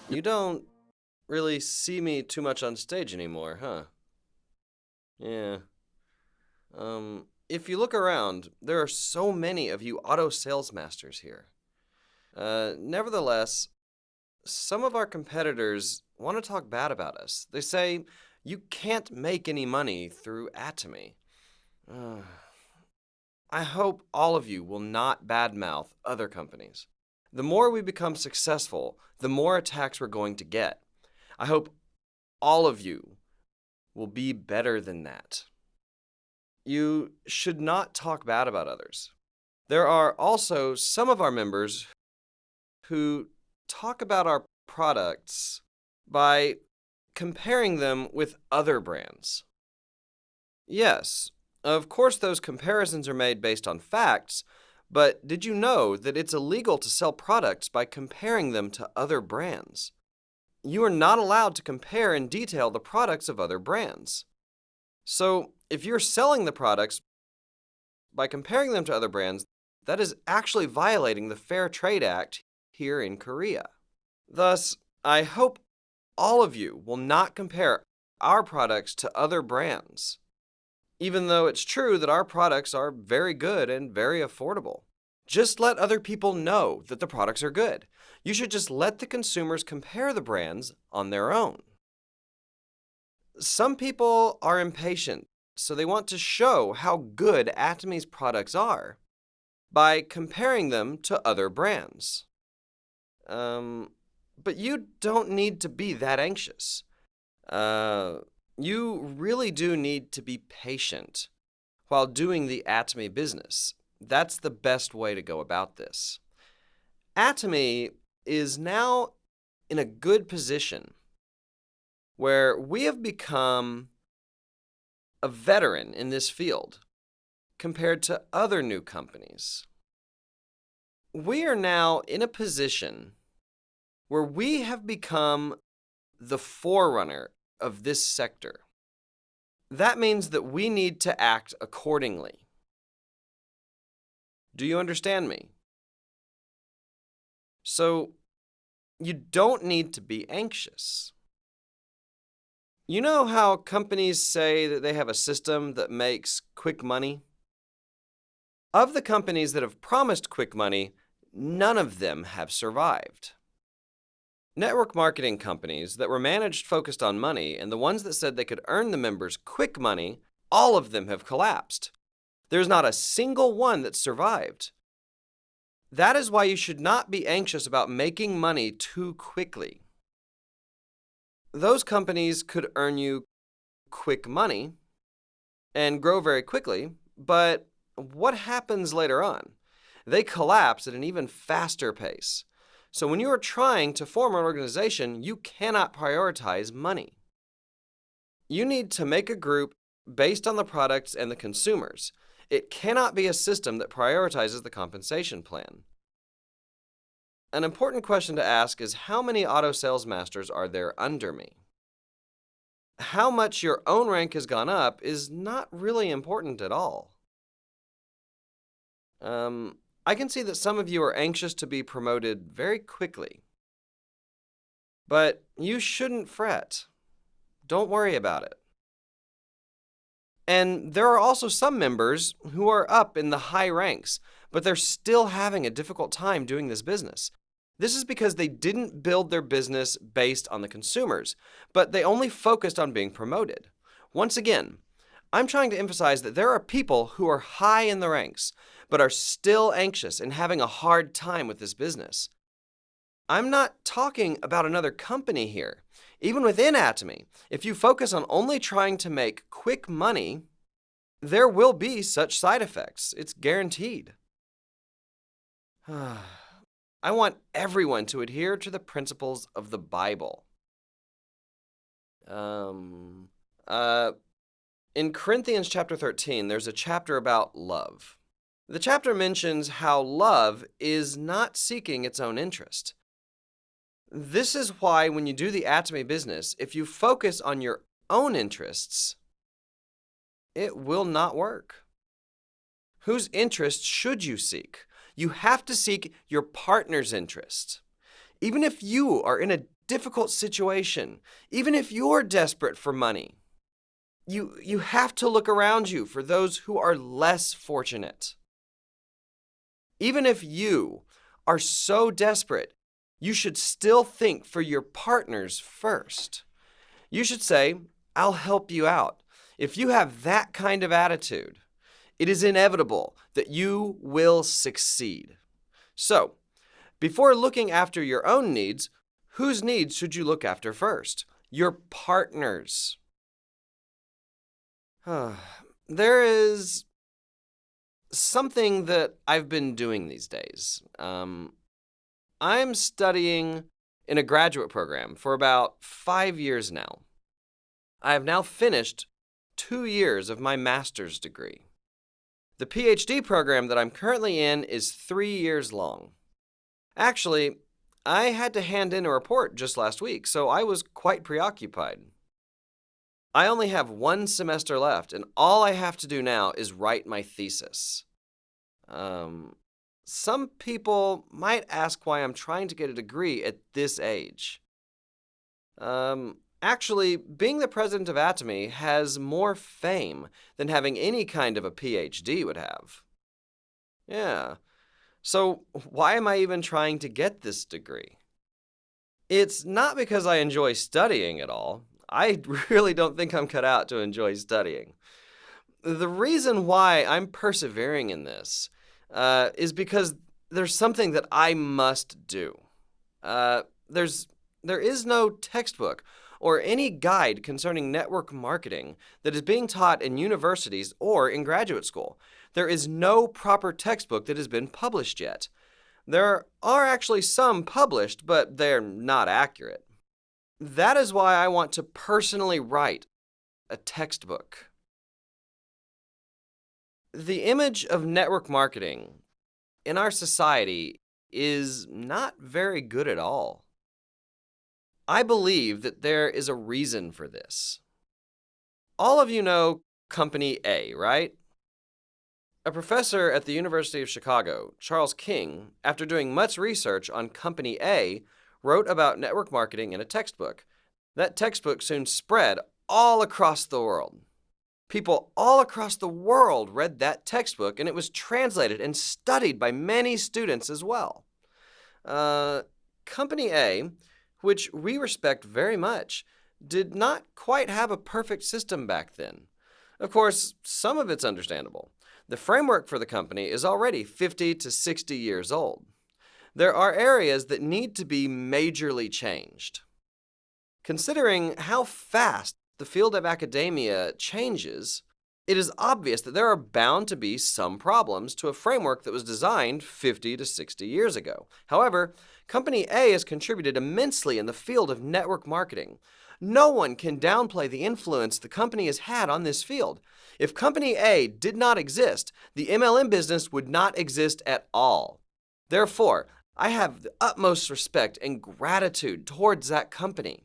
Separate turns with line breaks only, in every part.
You don't really see me too much on stage anymore, huh? Yeah. If you look around, there are so many of you auto sales masters here. Nevertheless, some of our competitors want to talk bad about us. They say, you can't make any money through Atomy. I hope all of you will not badmouth other companies. The more we become successful, the more attacks we're going to get. I hope all of you will be better than that. You should not talk bad about others. There are also some of our members who talk about our products by comparing them with other brands. Yes, of course those comparisons are made based on facts, but did you know that it's illegal to sell products by comparing them to other brands? You are not allowed to compare in detail the products of other brands. So, if you're selling the products by comparing them to other brands, that is actually violating the Fair Trade Act here in Korea. Thus, I hope all of you will not compare our products to other brands, even though it's true that our products are very good and very affordable. Just let other people know that the products are good. You should just let the consumers compare the brands on their own. Some people are impatient, so they want to show how good Atomy's products are by comparing them to other brands. But you don't need to be that anxious. You really do need to be patient while doing the Atomy business. That's the best way to go about this. Atomy is now in a good position where we have become a veteran in this field compared to other new companies. We are now in a position where we have become the forerunner of this sector. That means that we need to act accordingly. Do you understand me? So, you don't need to be anxious. You know how companies say that they have a system that makes quick money? Of the companies that have promised quick money, none of them have survived. Network marketing companies that were managed focused on money and the ones that said they could earn the members quick money, all of them have collapsed. There's not a single one that survived. That is why you should not be anxious about making money too quickly. Those companies could earn you quick money and grow very quickly, but what happens later on? They collapse at an even faster pace. So when you are trying to form an organization, you cannot prioritize money. You need to make a group based on the products and the consumers. It cannot be a system that prioritizes the compensation plan. An important question to ask is how many auto sales masters are there under me? How much your own rank has gone up is not really important at all. I can see that some of you are anxious to be promoted very quickly. But you shouldn't fret. Don't worry about it. And there are also some members who are up in the high ranks, but they're still having a difficult time doing this business. This is because they didn't build their business based on the consumers, but they only focused on being promoted. Once again, I'm trying to emphasize that there are people who are high in the ranks, but are still anxious and having a hard time with this business. I'm not talking about another company here. Even within Atomy, if you focus on only trying to make quick money, there will be such side effects. It's guaranteed. I want everyone to adhere to the principles of the Bible. In Corinthians chapter 13, there's a chapter about love. The chapter mentions how love is not seeking its own interest. This is why when you do the Atomy business, if you focus on your own interests, it will not work. Whose interest should you seek? You have to seek your partner's interest. Even if you are in a difficult situation, even if you're desperate for money, you have to look around you for those who are less fortunate. Even if you are so desperate, you should still think for your partners first. You should say, I'll help you out. If you have that kind of attitude, it is inevitable that you will succeed. So, before looking after your own needs, whose needs should you look after first? Your partner's. There is something that I've been doing these days. I'm studying in a graduate program for about 5 years now. I have now finished 2 years of my master's degree. The PhD program that I'm currently in is 3 years long. Actually, I had to hand in a report just last week, so I was quite preoccupied. I only have 1 semester left, and all I have to do now is write my thesis. Some people might ask why I'm trying to get a degree at this age. Actually, being the president of Atomy has more fame than having any kind of a PhD would have. Yeah. So why am I even trying to get this degree? It's not because I enjoy studying at all. I really don't think I'm cut out to enjoy studying. The reason why I'm persevering in this is because there's something that I must do. There is no textbook or any guide concerning network marketing that is being taught in universities or in graduate school. There is no proper textbook that has been published yet. There are actually some published, but they're not accurate. That is why I want to personally write a textbook. The image of network marketing in our society is not very good at all. I believe that there is a reason for this. All of you know Company A, right? A professor at the University of Chicago, Charles King, after doing much research on Company A, wrote about network marketing in a textbook. That textbook soon spread all across the world. People all across the world read that textbook, and it was translated and studied by many students as well. Company A, which we respect very much, did not quite have a perfect system back then. Of course, some of it's understandable. The framework for the company is already 50 to 60 years old. There are areas that need to be majorly changed. Considering how fast the field of academia changes, it is obvious that there are bound to be some problems to a framework that was designed 50 to 60 years ago. However, Company A has contributed immensely in the field of network marketing. No one can downplay the influence the company has had on this field. If Company A did not exist, the MLM business would not exist at all. Therefore, I have the utmost respect and gratitude towards that company.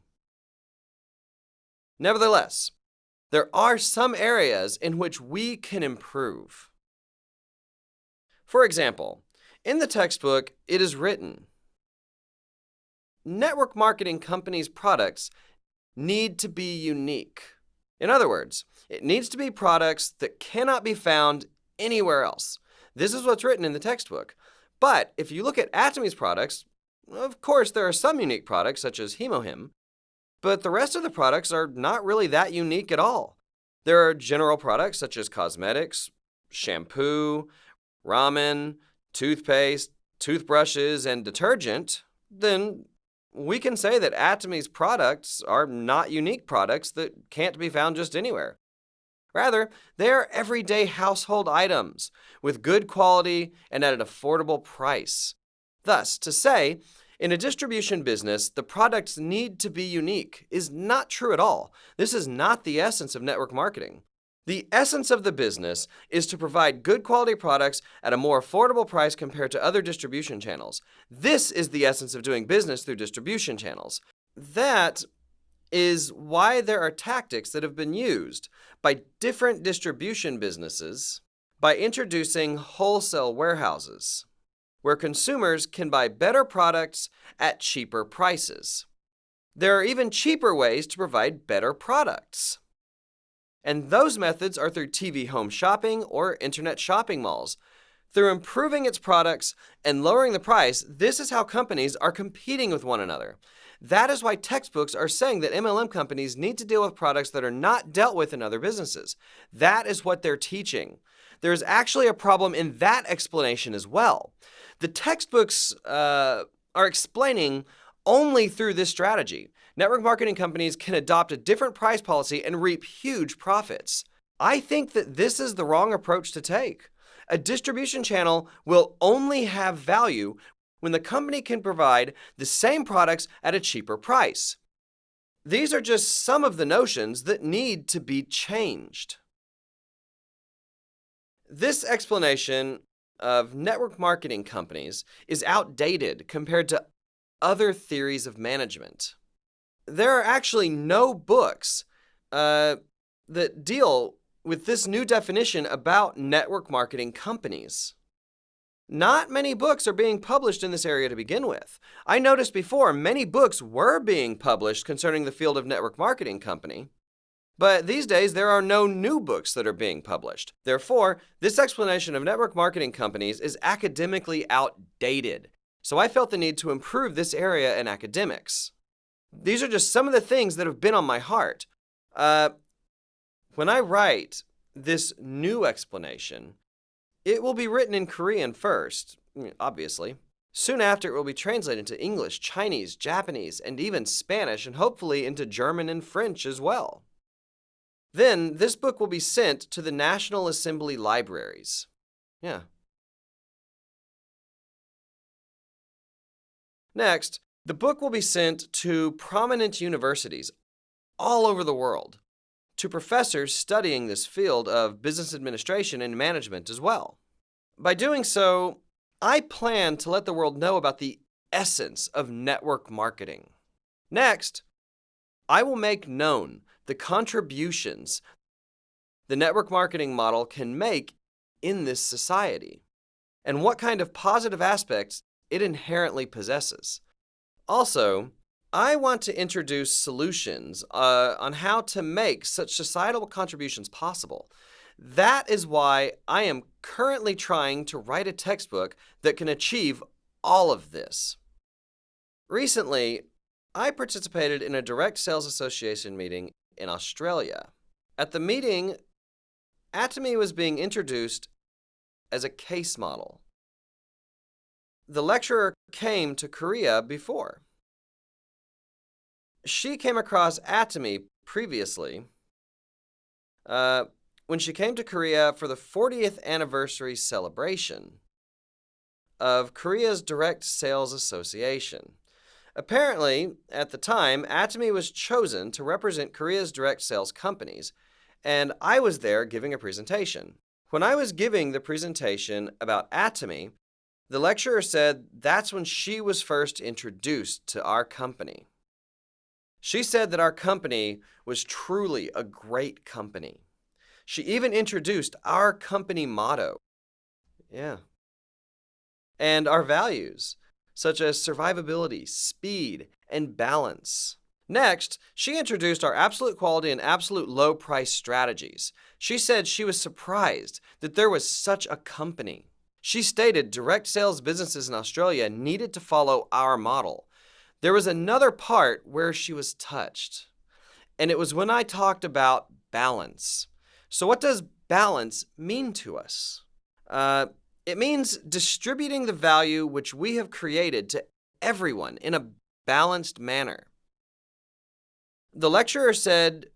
Nevertheless, there are some areas in which we can improve. For example, in the textbook, it is written, network marketing companies' products need to be unique. In other words, it needs to be products that cannot be found anywhere else. This is what's written in the textbook. But if you look at Atomy's products, of course there are some unique products such as Hemohim, but the rest of the products are not really that unique at all. There are general products such as cosmetics, shampoo, ramen, toothpaste, toothbrushes, and detergent. Then we can say that Atomy's products are not unique products that can't be found just anywhere. Rather, they are everyday household items with good quality and at an affordable price. Thus, to say, in a distribution business, the products need to be unique is not true at all. This is not the essence of network marketing. The essence of the business is to provide good quality products at a more affordable price compared to other distribution channels. This is the essence of doing business through distribution channels. That is why there are tactics that have been used by different distribution businesses by introducing wholesale warehouses, where consumers can buy better products at cheaper prices. There are even cheaper ways to provide better products. And those methods are through TV home shopping or internet shopping malls. Through improving its products and lowering the price, this is how companies are competing with one another. That is why textbooks are saying that MLM companies need to deal with products that are not dealt with in other businesses. That is what they're teaching. There is actually a problem in that explanation as well. The textbooks are explaining only through this strategy. Network marketing companies can adopt a different price policy and reap huge profits. I think that this is the wrong approach to take. A distribution channel will only have value when the company can provide the same products at a cheaper price. These are just some of the notions that need to be changed. This explanation of network marketing companies is outdated compared to other theories of management. There are actually no books that deal with this new definition about network marketing companies. Not many books are being published in this area to begin with. I noticed before many books were being published concerning the field of network marketing company, but these days there are no new books that are being published. Therefore, this explanation of network marketing companies is academically outdated. So I felt the need to improve this area in academics. These are just some of the things that have been on my heart. When I write this new explanation, it will be written in Korean first, obviously. Soon after, it will be translated into English, Chinese, Japanese, and even Spanish, and hopefully into German and French as well. Then, this book will be sent to the National Assembly libraries. Next, the book will be sent to prominent universities all over the world, to professors studying this field of business administration and management as well. By doing so, I plan to let the world know about the essence of network marketing. Next, I will make known the contributions the network marketing model can make in this society, and what kind of positive aspects it inherently possesses. Also, I want to introduce solutions on how to make such societal contributions possible. That is why I am currently trying to write a textbook that can achieve all of this. Recently, I participated in a direct sales association meeting in Australia. At the meeting, Atomy was being introduced as a case model. The lecturer came to Korea before. She came across Atomy previously when she came to Korea for the 40th anniversary celebration of Korea's Direct Sales Association. Apparently, at the time, Atomy was chosen to represent Korea's direct sales companies, and I was there giving a presentation. When I was giving the presentation about Atomy, the lecturer said that's when she was first introduced to our company. She said that our company was truly a great company. She even introduced our company motto. And our values, such as survivability, speed, and balance. Next, she introduced our absolute quality and absolute low price strategies. She said she was surprised that there was such a company. She stated direct sales businesses in Australia needed to follow our model. There was another part where she was touched, and it was when I talked about balance. So what does balance mean to us? It means distributing the value which we have created to everyone in a balanced manner. The lecturer said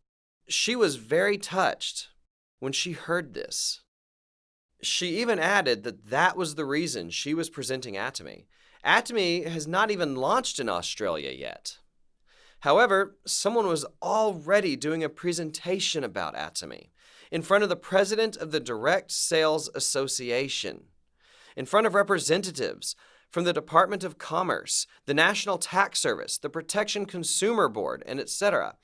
she was very touched when she heard this. She even added that that was the reason she was presenting Atomy. Atomy has not even launched in Australia yet. However, someone was already doing a presentation about Atomy in front of the president of the Direct Sales Association, in front of representatives from the Department of Commerce, the National Tax Service, the Protection Consumer Board, and etc.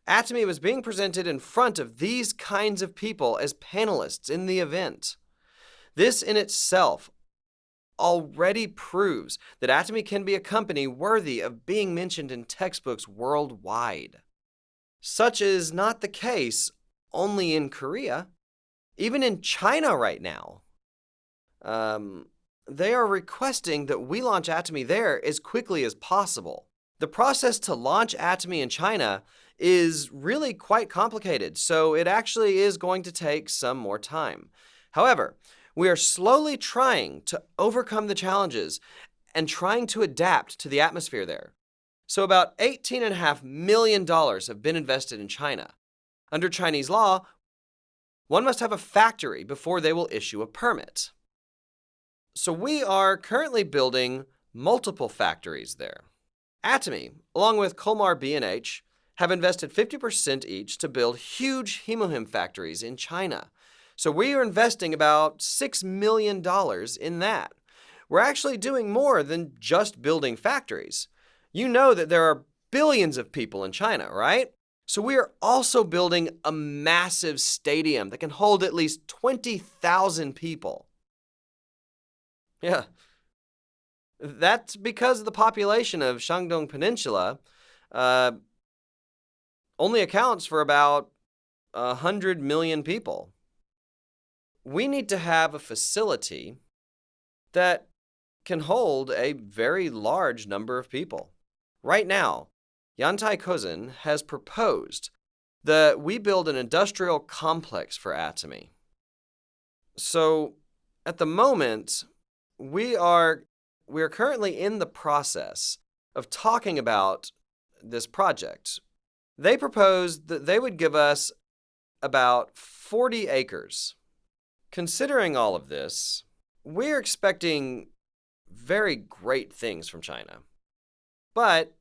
Atomy was being presented in front of these kinds of people as panelists in the event. This in itself already proves that Atomy can be a company worthy of being mentioned in textbooks worldwide. Such is not the case only in Korea. Even in China right now, they are requesting that we launch Atomy there as quickly as possible. The process to launch Atomy in China is really quite complicated, so it actually is going to take some more time. However, we are slowly trying to overcome the challenges and trying to adapt to the atmosphere there. So about $18.5 million have been invested in China. Under Chinese law, one must have a factory before they will issue a permit. So we are currently building multiple factories there. Atomy, along with Colmar B&H, have invested 50% each to build huge hemohim factories in China. So we are investing about $6 million in that. We're actually doing more than just building factories. You know that there are billions of people in China, right? So we are also building a massive stadium that can hold at least 20,000 people. Yeah. That's because the population of Shandong Peninsula only accounts for about 100 million people. We need to have a facility that can hold a very large number of people. Right now, Yantai Kozin has proposed that we build an industrial complex for Atomy. So, at the moment, we are currently in the process of talking about this project. They proposed that they would give us about 40 acres. Considering all of this, we're expecting very great things from China. But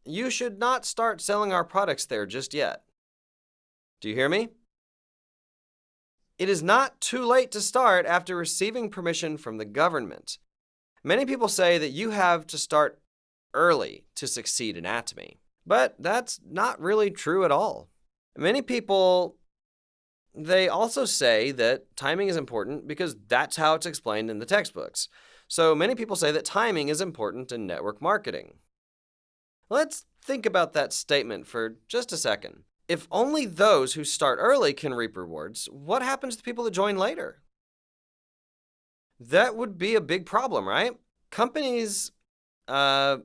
you should not start selling our products there just yet. Do you hear me? It is not too late to start after receiving permission from the government. Many people say that you have to start early to succeed in Atomy, but that's not really true at all. Many people, they also say that timing is important because that's how it's explained in the textbooks. So many people say that timing is important in network marketing. Let's think about that statement for just a second. If only those who start early can reap rewards, what happens to people that join later? That would be a big problem, right? Companies that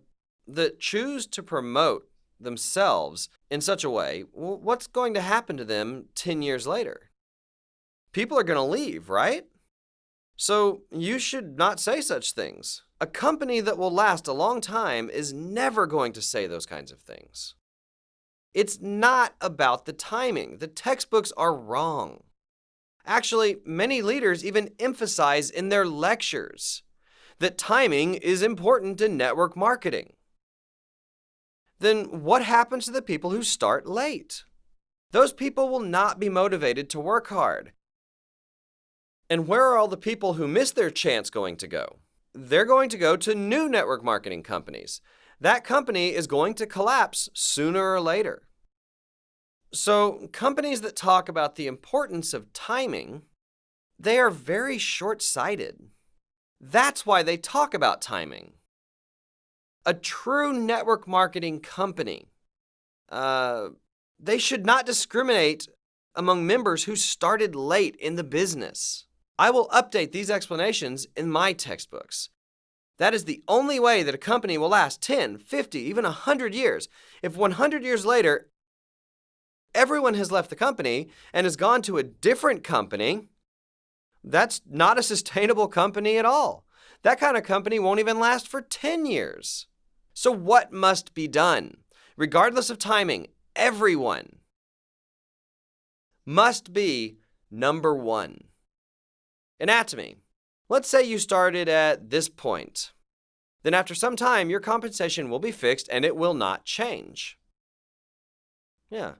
choose to promote themselves in such a way, well, what's going to happen to them 10 years later? People are going to leave, right? So you should not say such things. A company that will last a long time is never going to say those kinds of things. It's not about the timing. The textbooks are wrong. Actually, many leaders even emphasize in their lectures that timing is important in network marketing. Then what happens to the people who start late? Those people will not be motivated to work hard. And where are all the people who miss their chance going to go? They're going to go to new network marketing companies. That company is going to collapse sooner or later. So companies that talk about the importance of timing, they are very short-sighted. That's why they talk about timing. A true network marketing company, they should not discriminate among members who started late in the business. I will update these explanations in my textbooks. That is the only way that a company will last 10, 50, even 100 years. If 100 years later, everyone has left the company and has gone to a different company, that's not a sustainable company at all. That kind of company won't even last for 10 years. So what must be done? Regardless of timing, everyone must be number one. Atomy. Let's say you started at this point. Then after some time, your compensation will be fixed and it will not change. Yeah.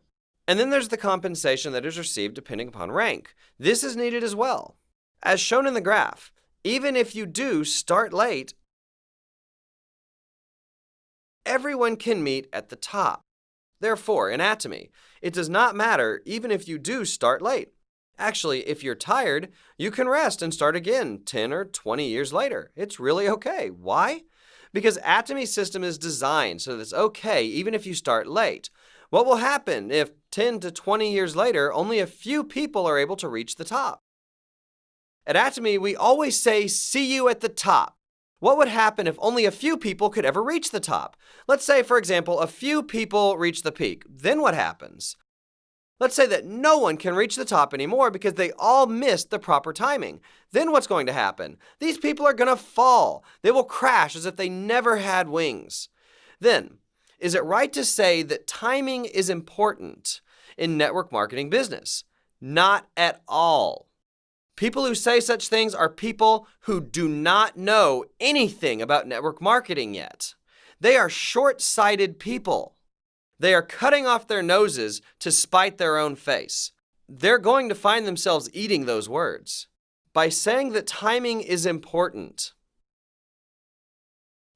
And then there's the compensation that is received depending upon rank. This is needed as well. As shown in the graph, even if you do start late, everyone can meet at the top. Therefore, in Atomy, it does not matter even if you do start late. Actually, if you're tired, you can rest and start again 10 or 20 years later. It's really okay. Why? Because Atomy's system is designed so that it's okay even if you start late. What will happen if 10 to 20 years later, only a few people are able to reach the top? At Atomy, we always say, see you at the top. What would happen if only a few people could ever reach the top? Let's say, for example, a few people reach the peak. Then what happens? Let's say that no one can reach the top anymore because they all missed the proper timing. Then what's going to happen? These people are going to fall. They will crash as if they never had wings. Then, is it right to say that timing is important in network marketing business? Not at all. People who say such things are people who do not know anything about network marketing yet. They are short-sighted people. They are cutting off their noses to spite their own face. They're going to find themselves eating those words. By saying that timing is important,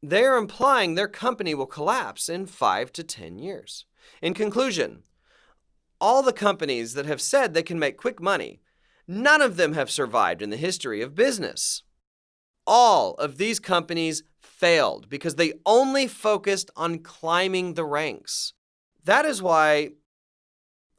they are implying their company will collapse in 5 to 10 years. In conclusion, all the companies that have said they can make quick money, none of them have survived in the history of business. All of these companies failed because they only focused on climbing the ranks. That is why,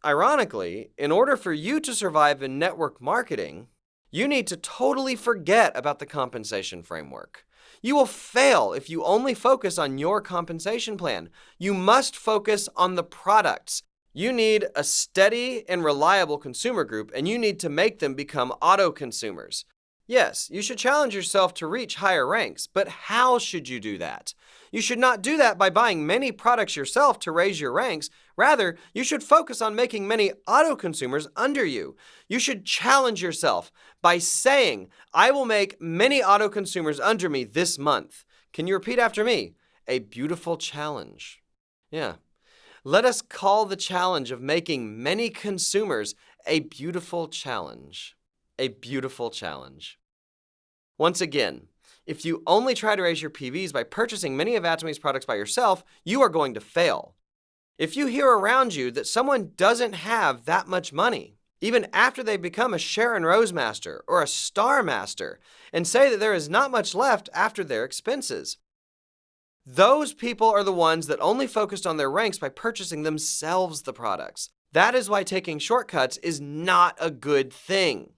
ironically, in order for you to survive in network marketing, you need to totally forget about the compensation framework. You will fail if you only focus on your compensation plan. You must focus on the products. You need a steady and reliable consumer group, and you need to make them become auto-consumers. Yes, you should challenge yourself to reach higher ranks, but how should you do that? You should not do that by buying many products yourself to raise your ranks. Rather, you should focus on making many auto-consumers under you. You should challenge yourself by saying, I will make many auto-consumers under me this month. Can you repeat after me? A beautiful challenge. Yeah. Let us call the challenge of making many consumers a beautiful challenge. A beautiful challenge. Once again, if you only try to raise your PVs by purchasing many of Atomy's products by yourself, you are going to fail. If you hear around you that someone doesn't have that much money, even after they become a Sharon Rose Master or a Star Master, and say that there is not much left after their expenses, those people are the ones that only focused on their ranks by purchasing themselves the products. That is why taking shortcuts is not a good thing.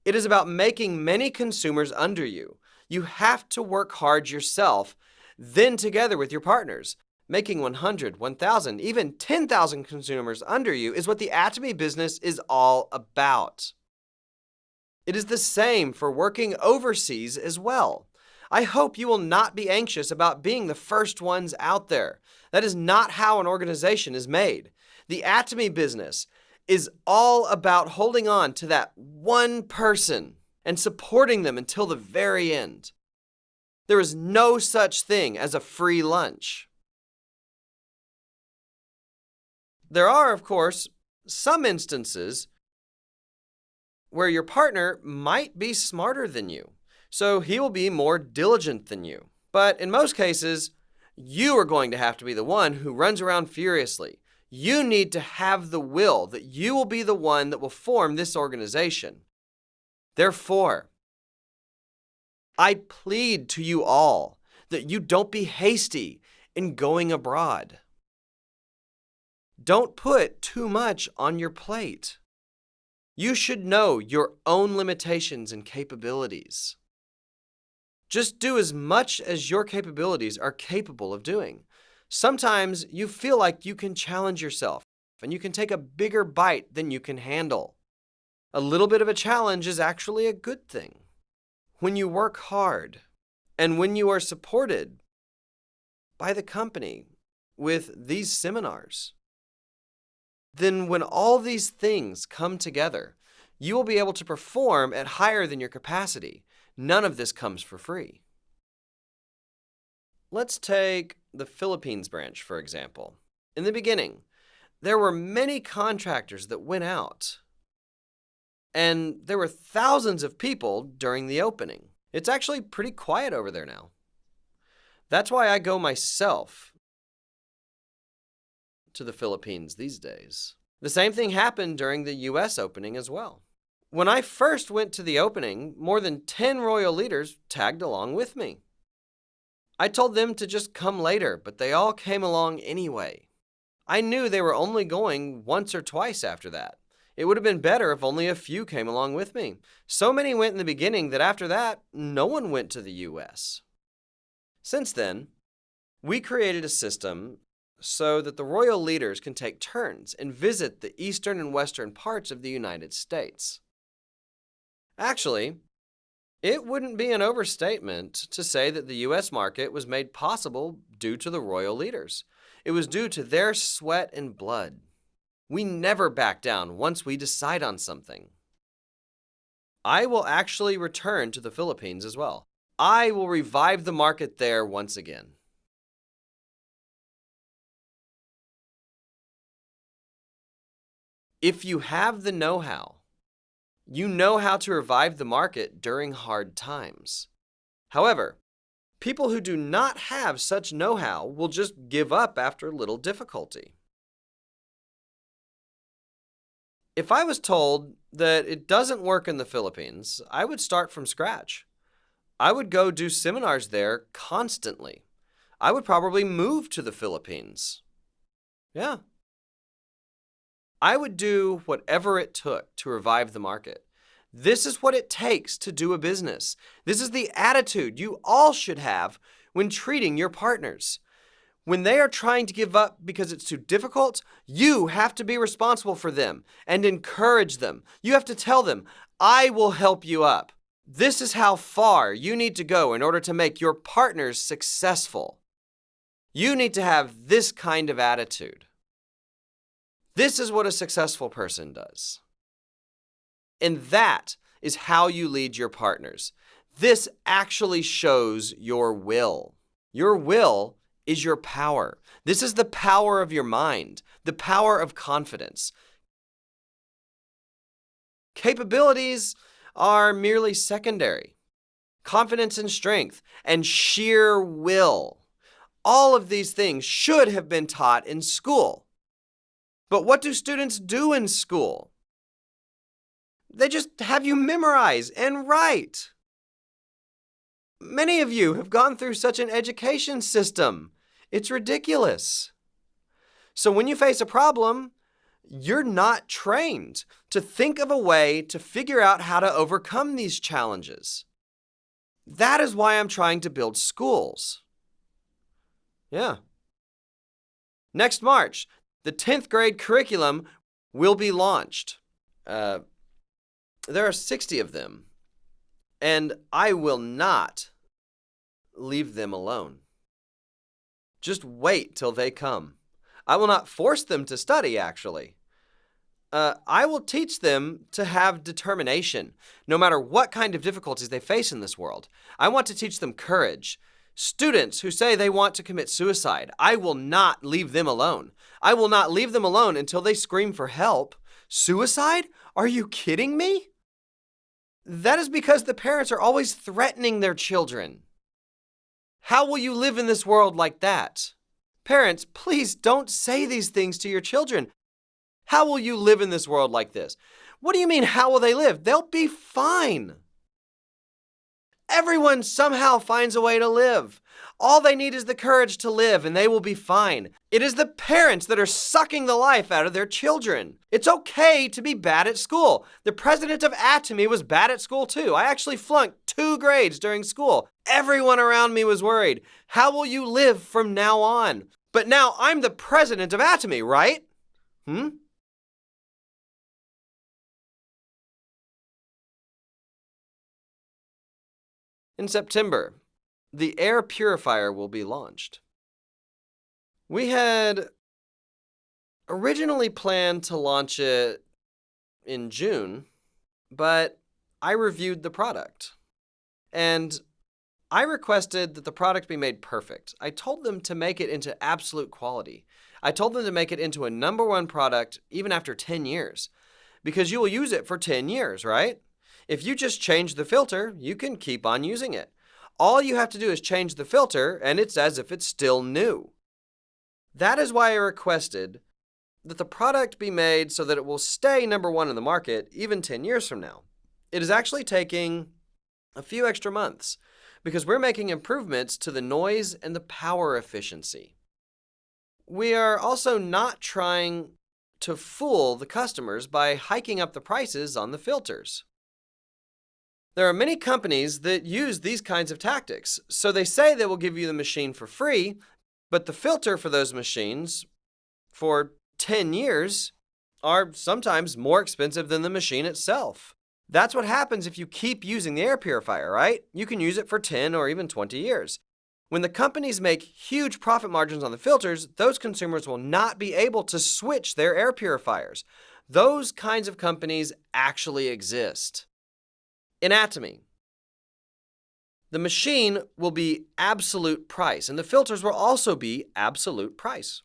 It is about making many consumers under you. You have to work hard yourself, then together with your partners. Making 100, 1,000, even 10,000 consumers under you is what the Atomy business is all about. It is the same for working overseas as well. I hope you will not be anxious about being the first ones out there. That is not how an organization is made. The Atomy business is all about holding on to that one person and supporting them until the very end. There is no such thing as a free lunch. There are, of course, some instances where your partner might be smarter than you, so he will be more diligent than you. But in most cases, you are going to have to be the one who runs around furiously. You need to have the will that you will be the one that will form this organization. Therefore, I plead to you all that you don't be hasty in going abroad. Don't put too much on your plate. You should know your own limitations and capabilities. Just do as much as your capabilities are capable of doing. Sometimes you feel like you can challenge yourself and you can take a bigger bite than you can handle. A little bit of a challenge is actually a good thing. When you work hard and when you are supported by the company with these seminars, then when all these things come together, you will be able to perform at higher than your capacity. None of this comes for free. Let's take the Philippines branch, for example. In the beginning, there were many contractors that went out, and there were thousands of people during the opening. It's actually pretty quiet over there now. That's why I go myself to the Philippines these days. The same thing happened during the US opening as well. When I first went to the opening, more than 10 royal leaders tagged along with me. I told them to just come later, but they all came along anyway. I knew they were only going once or twice after that. It would have been better if only a few came along with me. So many went in the beginning that after that, no one went to the US. Since then, we created a system so that the royal leaders can take turns and visit the eastern and western parts of the United States. Actually, it wouldn't be an overstatement to say that the US market was made possible due to the royal leaders. It was due to their sweat and blood. We never back down once we decide on something. I will actually return to the Philippines as well. I will revive the market there once again. If you have the know-how, you know how to revive the market during hard times. However, people who do not have such know-how will just give up after little difficulty. If I was told that it doesn't work in the Philippines, I would start from scratch. I would go do seminars there constantly. I would probably move to the Philippines. Yeah. I would do whatever it took to revive the market. This is what it takes to do a business. This is the attitude you all should have when treating your partners. When they are trying to give up because it's too difficult, you have to be responsible for them and encourage them. You have to tell them, I will help you up. This is how far you need to go in order to make your partners successful. You need to have this kind of attitude. This is what a successful person does. And that is how you lead your partners. This actually shows your will. Your will is your power. This is the power of your mind, the power of confidence. Capabilities are merely secondary. Confidence and strength and sheer will. All of these things should have been taught in school. But what do students do in school? They just have you memorize and write. Many of you have gone through such an education system. It's ridiculous. So when you face a problem, you're not trained to think of a way to figure out how to overcome these challenges. That is why I'm trying to build schools. Yeah. Next March, the 10th grade curriculum will be launched. There are 60 of them, and I will not leave them alone. Just wait till they come. I will not force them to study, actually. I will teach them to have determination, no matter what kind of difficulties they face in this world. I want to teach them courage. Students who say they want to commit suicide, I will not leave them alone. I will not leave them alone until they scream for help. Suicide? Are you kidding me? That is because the parents are always threatening their children. How will you live in this world like that? Parents, please don't say these things to your children. How will you live in this world like this? What do you mean, how will they live? They'll be fine. Everyone somehow finds a way to live. All they need is the courage to live, and they will be fine. It is the parents that are sucking the life out of their children. It's okay to be bad at school. The president of Atomy was bad at school too. I actually flunked 2 grades during school. Everyone around me was worried. How will you live from now on? But now I'm the president of Atomy, right? In September, the air purifier will be launched. We had originally planned to launch it in June, but I reviewed the product, and I requested that the product be made perfect. I told them to make it into absolute quality. I told them to make it into a #1 product even after 10 years, because you will use it for 10 years, right? If you just change the filter, you can keep on using it. All you have to do is change the filter, and it's as if it's still new. That is why I requested that the product be made so that it will stay number one in the market even 10 years from now. It is actually taking a few extra months because we're making improvements to the noise and the power efficiency. We are also not trying to fool the customers by hiking up the prices on the filters. There are many companies that use these kinds of tactics. So they say they will give you the machine for free, but the filter for those machines for 10 years are sometimes more expensive than the machine itself. That's what happens if you keep using the air purifier, right? You can use it for 10 or even 20 years. When the companies make huge profit margins on the filters, those consumers will not be able to switch their air purifiers. Those kinds of companies actually exist. In Atomy, the machine will be absolute price, and the filters will also be absolute price.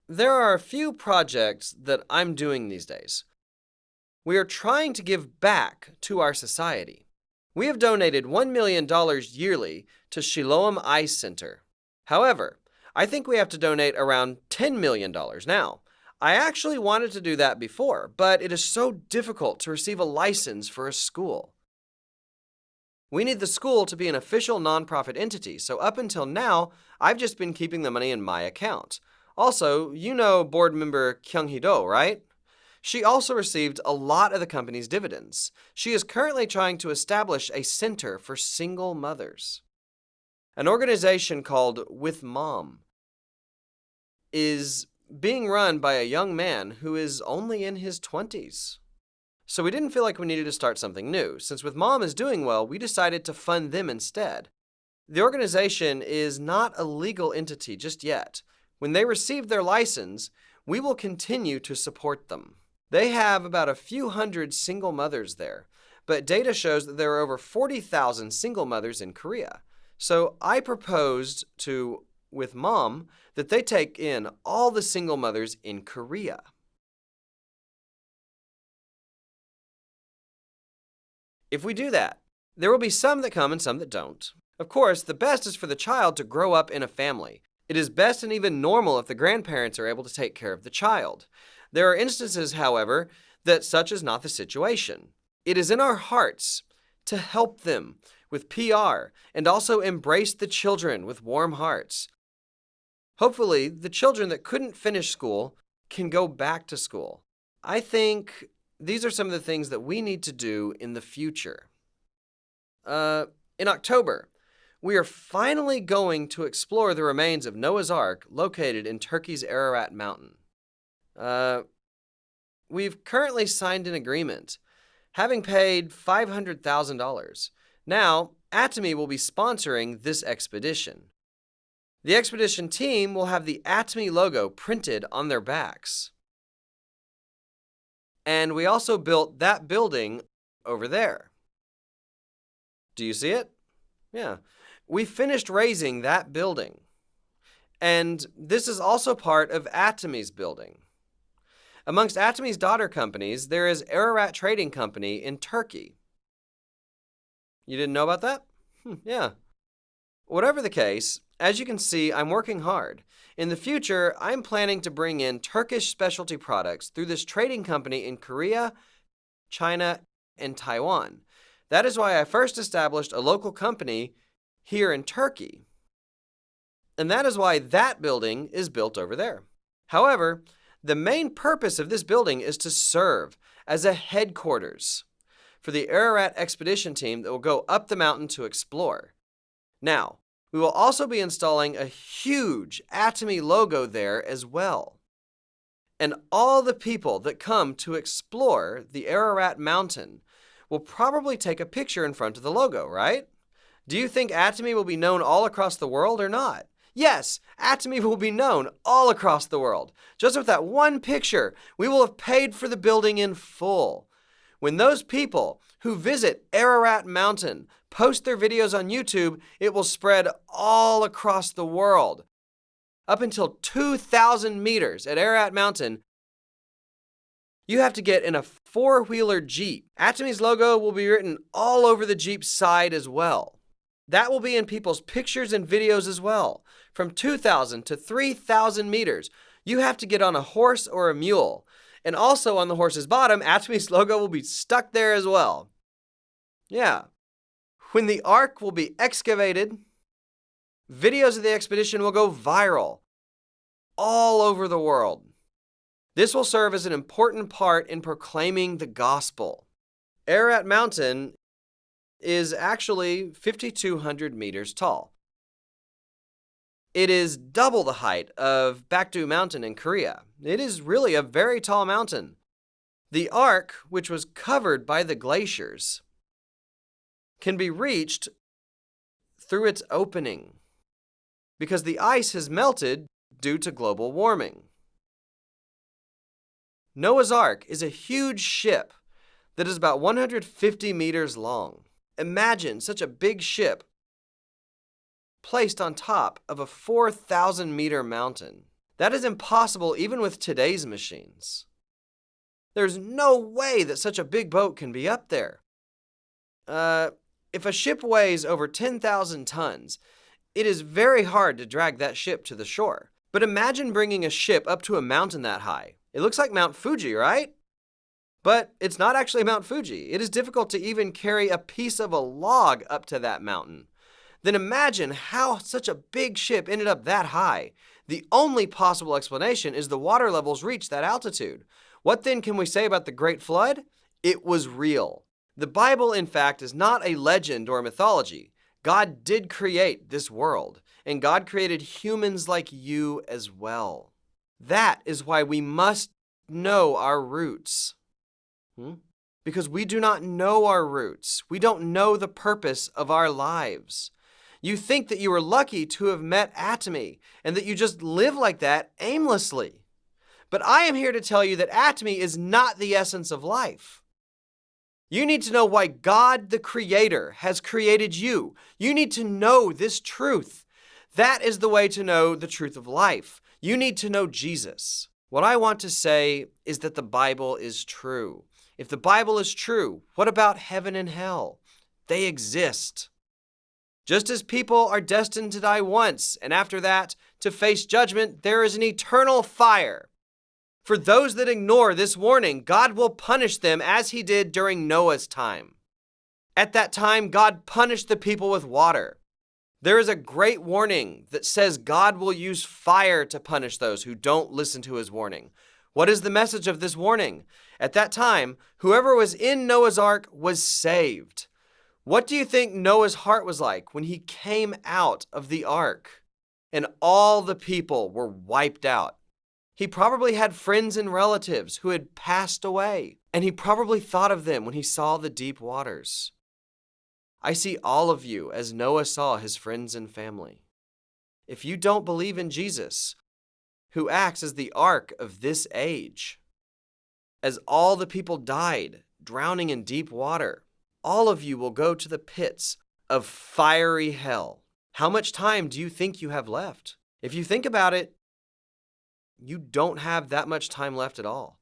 There are a few projects that I'm doing these days. We are trying to give back to our society. We have donated $1 million yearly to Siloam Eye Center. However, I think we have to donate around $10 million now. I actually wanted to do that before, but it is so difficult to receive a license for a school. We need the school to be an official nonprofit entity, so up until now, I've just been keeping the money in my account. Also, you know board member Kyung-hee-do, right? She also received a lot of the company's dividends. She is currently trying to establish a center for single mothers. An organization called With Mom is being run by a young man who is only in his 20s. So we didn't feel like we needed to start something new. Since With Mom is doing well, we decided to fund them instead. The organization is not a legal entity just yet. When they receive their license, we will continue to support them. They have about a few hundred single mothers there, but data shows that there are over 40,000 single mothers in Korea. So I proposed to With Mom that they take in all the single mothers in Korea. If we do that, there will be some that come and some that don't. Of course, the best is for the child to grow up in a family. It is best and even normal if the grandparents are able to take care of the child. There are instances, however, that such is not the situation. It is in our hearts to help them with PR and also embrace the children with warm hearts. Hopefully, the children that couldn't finish school can go back to school. I think these are some of the things that we need to do in the future. In October, we are finally going to explore the remains of Noah's Ark located in Turkey's Ararat Mountain. We've currently signed an agreement, having paid $500,000. Now, Atomy will be sponsoring this expedition. The expedition team will have the Atomy logo printed on their backs. And we also built that building over there. Do you see it? Yeah. We finished raising that building. And this is also part of Atomy's building. Amongst Atomy's daughter companies, there is Ararat Trading Company in Turkey. You didn't know about that? Yeah. Whatever the case, as you can see, I'm working hard. In the future, I'm planning to bring in Turkish specialty products through this trading company in Korea, China, and Taiwan. That is why I first established a local company here in Turkey. And that is why that building is built over there. However, the main purpose of this building is to serve as a headquarters for the Ararat expedition team that will go up the mountain to explore. Now, we will also be installing a huge Atomy logo there as well. And all the people that come to explore the Ararat Mountain will probably take a picture in front of the logo, right? Do you think Atomy will be known all across the world or not? Yes, Atomy will be known all across the world. Just with that one picture, we will have paid for the building in full. When those people who visit Ararat Mountain post their videos on YouTube, it will spread all across the world. Up until 2,000 meters at Ararat Mountain, you have to get in a four-wheeler Jeep. Atomy's logo will be written all over the Jeep's side as well. That will be in people's pictures and videos as well. From 2,000 to 3,000 meters, you have to get on a horse or a mule. And also on the horse's bottom, Atomy's logo will be stuck there as well. Yeah. When the Ark will be excavated, videos of the expedition will go viral all over the world. This will serve as an important part in proclaiming the gospel. Ararat Mountain is actually 5,200 meters tall. It is double the height of Bakdu Mountain in Korea. It is really a very tall mountain. The Ark, which was covered by the glaciers, can be reached through its opening because the ice has melted due to global warming. Noah's Ark is a huge ship that is about 150 meters long. Imagine such a big ship placed on top of a 4,000-meter mountain. That is impossible even with today's machines. There's no way that such a big boat can be up there. If a ship weighs over 10,000 tons, it is very hard to drag that ship to the shore. But imagine bringing a ship up to a mountain that high. It looks like Mount Fuji, right? But it's not actually Mount Fuji. It is difficult to even carry a piece of a log up to that mountain. Then imagine how such a big ship ended up that high. The only possible explanation is the water levels reached that altitude. What then can we say about the Great Flood? It was real. The Bible, in fact, is not a legend or mythology. God did create this world, and God created humans like you as well. That is why we must know our roots. Because we do not know our roots. We don't know the purpose of our lives. You think that you are lucky to have met Atomy and that you just live like that aimlessly. But I am here to tell you that Atomy is not the essence of life. You need to know why God, the Creator, has created you. You need to know this truth. That is the way to know the truth of life. You need to know Jesus. What I want to say is that the Bible is true. If the Bible is true, what about heaven and hell? They exist. Just as people are destined to die once, and after that, to face judgment, there is an eternal fire. For those that ignore this warning, God will punish them as he did during Noah's time. At that time, God punished the people with water. There is a great warning that says God will use fire to punish those who don't listen to his warning. What is the message of this warning? At that time, whoever was in Noah's Ark was saved. What do you think Noah's heart was like when he came out of the ark and all the people were wiped out? He probably had friends and relatives who had passed away, and he probably thought of them when he saw the deep waters. I see all of you as Noah saw his friends and family. If you don't believe in Jesus, who acts as the ark of this age, as all the people died, drowning in deep water, all of you will go to the pits of fiery hell. How much time do you think you have left? If you think about it, you don't have that much time left at all.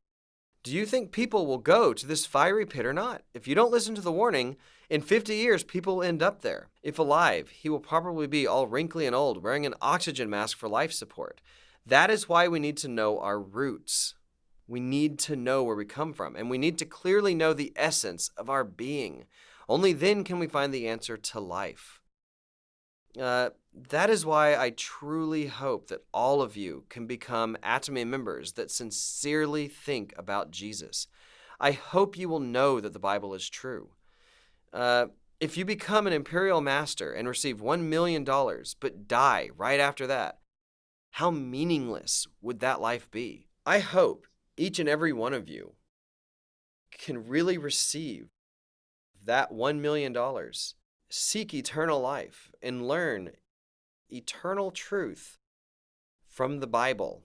Do you think people will go to this fiery pit or not? If you don't listen to the warning, in 50 years, people will end up there. If alive, he will probably be all wrinkly and old, wearing an oxygen mask for life support. That is why we need to know our roots. We need to know where we come from, and we need to clearly know the essence of our being. Only then can we find the answer to life. That is why I truly hope that all of you can become Atomy members that sincerely think about Jesus. I hope you will know that the Bible is true. If you become an imperial master and receive $1 million but die right after that, how meaningless would that life be? I hope each and every one of you can really receive that $1 million, seek eternal life, and learn eternal truth from the Bible.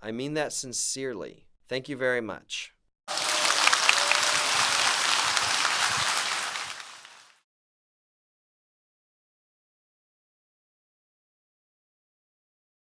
I mean that sincerely. Thank you very much.